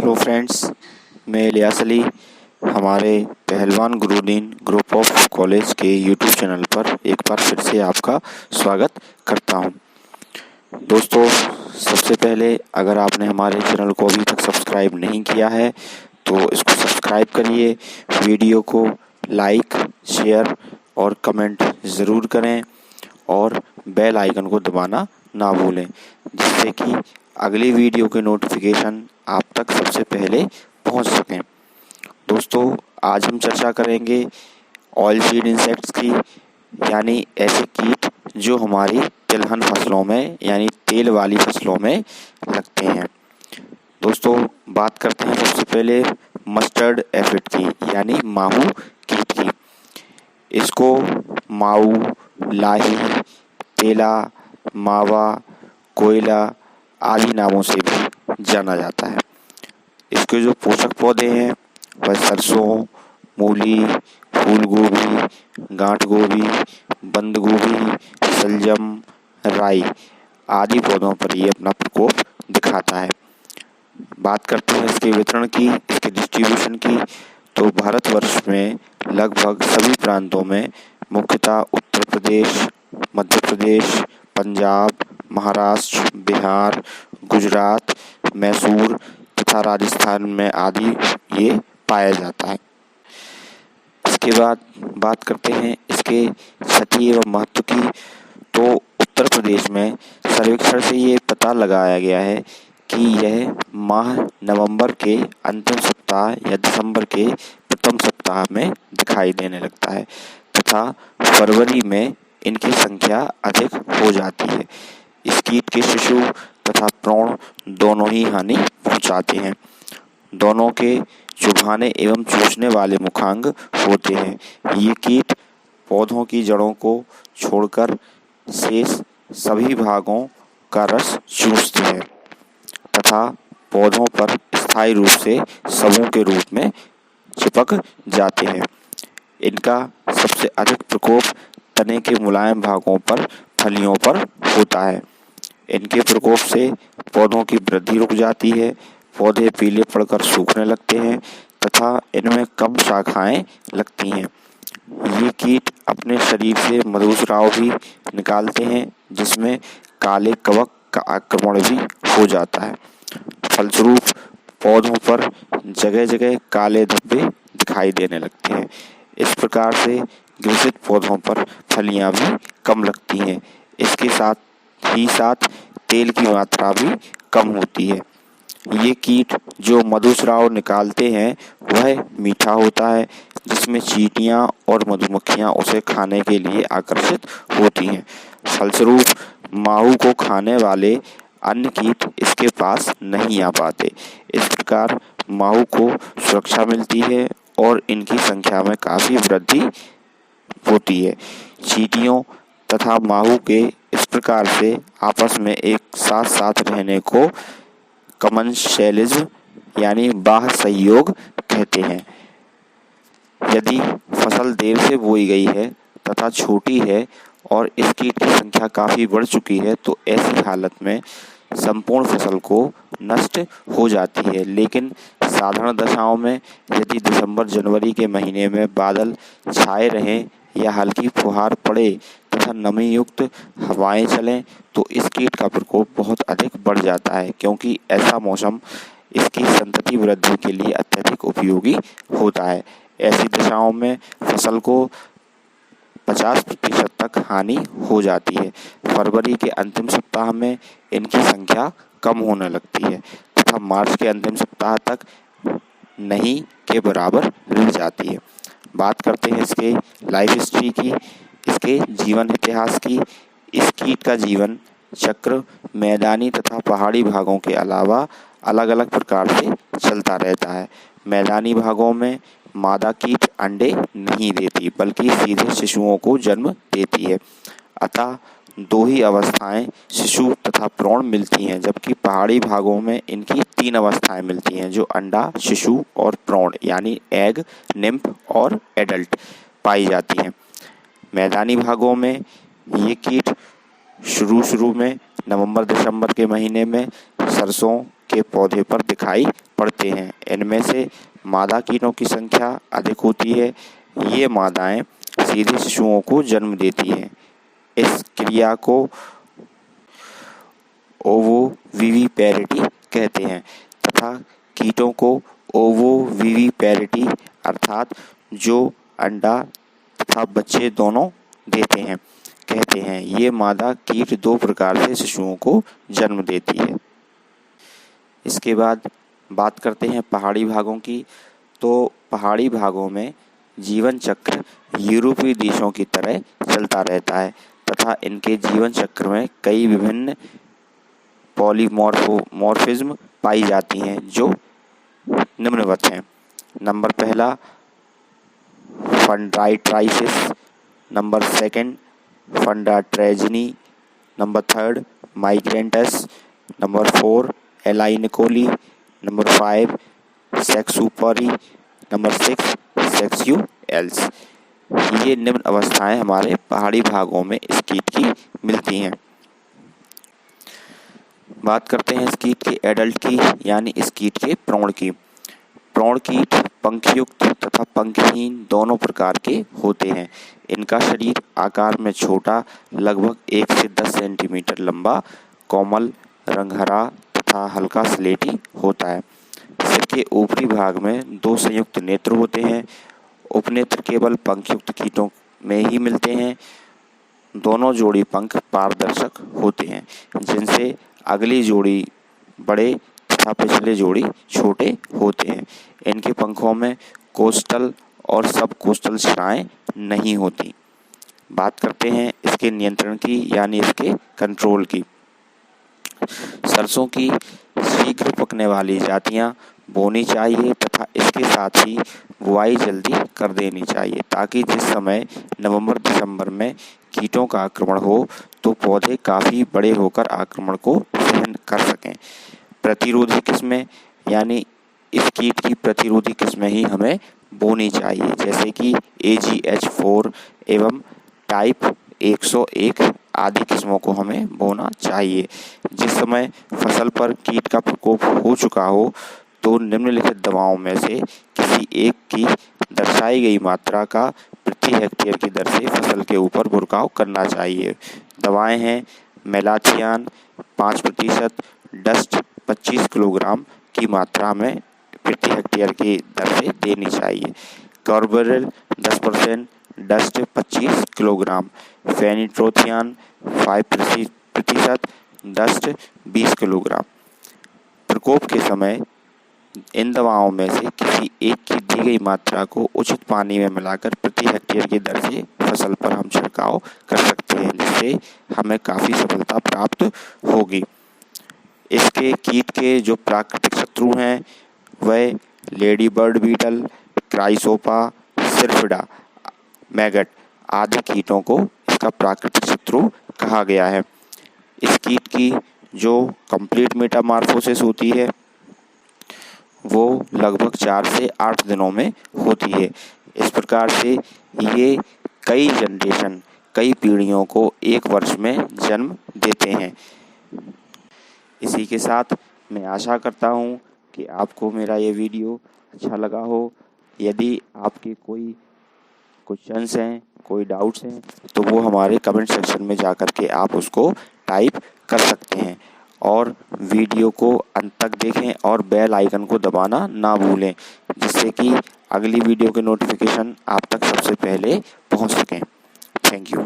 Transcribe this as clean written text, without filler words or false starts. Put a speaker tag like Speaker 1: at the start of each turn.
Speaker 1: Hello friends, मैं इलियास अली हमारे पहलवान गुरुदीन ग्रुप ऑफ कॉलेज के यूट्यूब चैनल पर एक बार फिर से आपका स्वागत करता हूं। दोस्तों, सबसे पहले अगर आपने हमारे चैनल को अभी तक सब्सक्राइब नहीं किया है तो इसको सब्सक्राइब करिए, वीडियो को लाइक, शेयर और कमेंट ज़रूर करें और बेल आइकन को दबाना ना भूलें, जिससे कि अगली वीडियो के नोटिफिकेशन आप तक सबसे पहले पहुंच सकें। दोस्तों, आज हम चर्चा करेंगे ऑयल सीड इंसेक्ट्स की, यानी ऐसे कीट जो हमारी तिलहन फसलों में यानी तेल वाली फसलों में लगते हैं। दोस्तों, बात करते हैं सबसे पहले मस्टर्ड एफिड की, यानी माहू कीट की। इसको माऊ, लाही, तेला, मावा, कोयला आदि नामों से भी जाना जाता है। इसके जो पोषक पौधे हैं वह सरसों, मूली, फूल गोभी, गांठ गोभी, बंद गोभी, शलजम, राई आदि पौधों पर ये अपना प्रकोप दिखाता है। बात करते हैं इसके वितरण की, इसके डिस्ट्रीब्यूशन की, तो भारतवर्ष में लगभग सभी प्रांतों में, मुख्यतः उत्तर प्रदेश, मध्य प्रदेश, पंजाब, महाराष्ट्र, बिहार, गुजरात, मैसूर तथा राजस्थान में आदि ये पाया जाता है। इसके बाद बात करते हैं इसके क्षति एवं महत्व की, तो उत्तर प्रदेश में सर्वेक्षण से ये पता लगाया गया है कि यह माह नवंबर के अंतिम सप्ताह या दिसंबर के प्रथम सप्ताह में दिखाई देने लगता है तथा फरवरी में इनकी संख्या अधिक हो जाती है। इस कीट के शिशु तथा प्रौढ़ दोनों ही हानि पहुंचाते हैं। दोनों के चुभाने एवं चूसने वाले मुखांग होते हैं। ये कीट पौधों की जड़ों को छोड़कर शेष सभी भागों का रस चूसते हैं तथा पौधों पर स्थायी रूप से सबों के रूप में चिपक जाते हैं। इनका सबसे अधिक प्रकोप तने के मुलायम भागों पर, फलियों पर होता है। इनके प्रकोप से पौधों की वृद्धि रुक जाती है, पौधे पीले पड़कर सूखने लगते हैं तथा इनमें कम शाखाएं लगती हैं। ये कीट अपने शरीर से मधुस्राव भी निकालते हैं, जिसमें काले कवक का आक्रमण भी हो जाता है। फलस्वरूप पौधों पर जगह जगह काले धब्बे दिखाई देने लगते हैं। इस प्रकार से ग्रसित पौधों पर फलियां भी कम लगती हैं। इसके साथ तेल की मात्रा भी कम होती है। ये कीट जो मधुस्राव निकालते हैं वह मीठा होता है, जिसमें चींटियां और मधुमक्खियां उसे खाने के लिए आकर्षित होती हैं। फलस्वरूप माहू को खाने वाले अन्य कीट इसके पास नहीं आ पाते। इस प्रकार माहू को सुरक्षा मिलती है और इनकी संख्या में काफ़ी वृद्धि होती है। चींटियों तथा माहू के इस प्रकार से आपस में एक साथ रहने को कमंशैलिज्म यानी बाह्य सहयोग कहते हैं। यदि फसल देर से बोई गई है तथा छोटी है और इस कीट की संख्या काफ़ी बढ़ चुकी है तो ऐसी हालत में संपूर्ण फसल को नष्ट हो जाती है। लेकिन साधारण दशाओं में यदि दिसंबर जनवरी के महीने में बादल छाए रहें या हल्की फुहार पड़े तथा नमी युक्त हवाएं चलें तो इस कीट का प्रकोप बहुत अधिक बढ़ जाता है, क्योंकि ऐसा मौसम इसकी संतति वृद्धि के लिए अत्यधिक उपयोगी होता है। ऐसी दशाओं में फसल को 50% तक हानि हो जाती है। फरवरी के अंतिम सप्ताह में इनकी संख्या कम होने लगती है तथा मार्च के अंतिम सप्ताह तक नहीं के बराबर रह जाती है। बात करते हैं इसके लाइफ हिस्ट्री की, इसके जीवन इतिहास की। इस कीट का जीवन चक्र मैदानी तथा पहाड़ी भागों के अलावा अलग अलग प्रकार से चलता रहता है। मैदानी भागों में मादा कीट अंडे नहीं देती बल्कि सीधे शिशुओं को जन्म देती है। अतः दो ही अवस्थाएं शिशु तथा प्रौढ़ मिलती हैं, जबकि पहाड़ी भागों में इनकी 3 अवस्थाएं मिलती हैं, जो अंडा, शिशु और प्रौढ़ यानी एग, निम्फ और एडल्ट पाई जाती हैं। मैदानी भागों में ये कीट शुरू में नवंबर दिसंबर के महीने में सरसों के पौधे पर दिखाई पड़ते हैं। इनमें से मादा कीटों की संख्या अधिक होती है। ये मादाएं सीधे शिशुओं को जन्म देती हैं। इस क्रिया को ओवोविविपैरिटी कहते हैं तथा कीटों को ओवोविविपैरिटी अर्थात जो अंडा तथा बच्चे दोनों देते हैं कहते हैं। ये मादा कीट दो प्रकार से शिशुओं को जन्म देती है। इसके बाद बात करते हैं पहाड़ी भागों की। तो पहाड़ी भागों में जीवन चक्र यूरोपीय देशों की तरह चलता रहता है तथा इनके जीवन चक्र में कई विभिन्न पॉलीमॉर्फिज्म पाई जाती हैं जो निम्नवत हैं। नंबर पहला fundatrices, number second fundatrigeniae, number third migrantes, number 4 alienicolae, number 5 sexuparae, number 6 sexuales. ये निम्न अवस्थाएं हमारे पहाड़ी भागों में इस कीट की मिलती हैं। बात करते हैं इस कीट के एडल्ट की यानी इस कीट के प्रौढ़ की। प्रौढ़ कीट पंखयुक्त तथा पंखहीन दोनों प्रकार के होते हैं। इनका शरीर आकार में छोटा, लगभग 1 से 10 सेंटीमीटर लंबा, कोमल, रंगहरा तथा हल्का स्लेटी होता है। सिर के ऊपरी भाग में 2 संयुक्त नेत्र होते हैं। उपनेत्र केवल पंखयुक्त कीटों में ही मिलते हैं। दोनों जोड़ी पंख पारदर्शक होते हैं जिनसे अगली जोड़ी बड़े तथा पिछले जोड़ी छोटे होते हैं। इनके पंखों में कोस्टल और सब कोस्टल शिराएं नहीं होती। बात करते हैं इसके नियंत्रण की यानी इसके कंट्रोल की। सरसों की शीघ्र पकने वाली जातियां बोनी चाहिए तथा इसके साथ ही बुआई जल्दी कर देनी चाहिए ताकि जिस समय नवंबर-दिसंबर में कीटों का आक्रमण हो तो पौधे काफ़ी बड़े होकर आक्रमण को सहन कर सकें। प्रतिरोधी किस्में यानी इस कीट की प्रतिरोधी किस्में ही हमें बोनी चाहिए जैसे कि AGH4 एवं टाइप 101 आदि किस्मों को हमें बोना चाहिए। जिस समय फसल पर कीट का प्रकोप हो चुका हो तो निम्नलिखित दवाओं में से किसी एक की दर्शाई गई मात्रा का प्रति हेक्टेयर की दर से फसल के ऊपर छिड़काव करना चाहिए। दवाएं हैं मेलाथियान 5%, डस्ट 25 किलोग्राम की मात्रा में प्रति हेक्टेयर की दर से देनी चाहिए। कार्बोरिल 10%, डस्ट 25 किलोग्राम, फेनिट्रोथियान 5%, डस्ट 20 किलोग्राम। प्रकोप के समय इन दवाओं में से किसी एक की दी गई मात्रा को उचित पानी में मिलाकर प्रति हेक्टेयर की दर से फसल पर हम छिड़काव कर सकते हैं जिससे हमें काफ़ी सफलता प्राप्त होगी। इसके कीट के जो प्राकृतिक शत्रु हैं वह lady bird beetle, Chrysopa, Syrphidae, maggot आदि कीटों को इसका प्राकृतिक शत्रु कहा गया है। इस कीट की जो कंप्लीट मेटामॉर्फोसिस होती है वो लगभग 4 से 8 दिनों में होती है। इस प्रकार से ये कई जनरेशन, कई पीढ़ियों को एक वर्ष में जन्म देते हैं। इसी के साथ मैं आशा करता हूँ कि आपको मेरा ये वीडियो अच्छा लगा हो। यदि आपके कोई क्वेश्चंस हैं, कोई डाउट्स हैं तो वो हमारे कमेंट सेक्शन में जा कर के आप उसको टाइप कर सकते हैं और वीडियो को अंत तक देखें और बेल आइकन को दबाना ना भूलें जिससे कि अगली वीडियो के नोटिफिकेशन आप तक सबसे पहले पहुंच सकें। Thank you.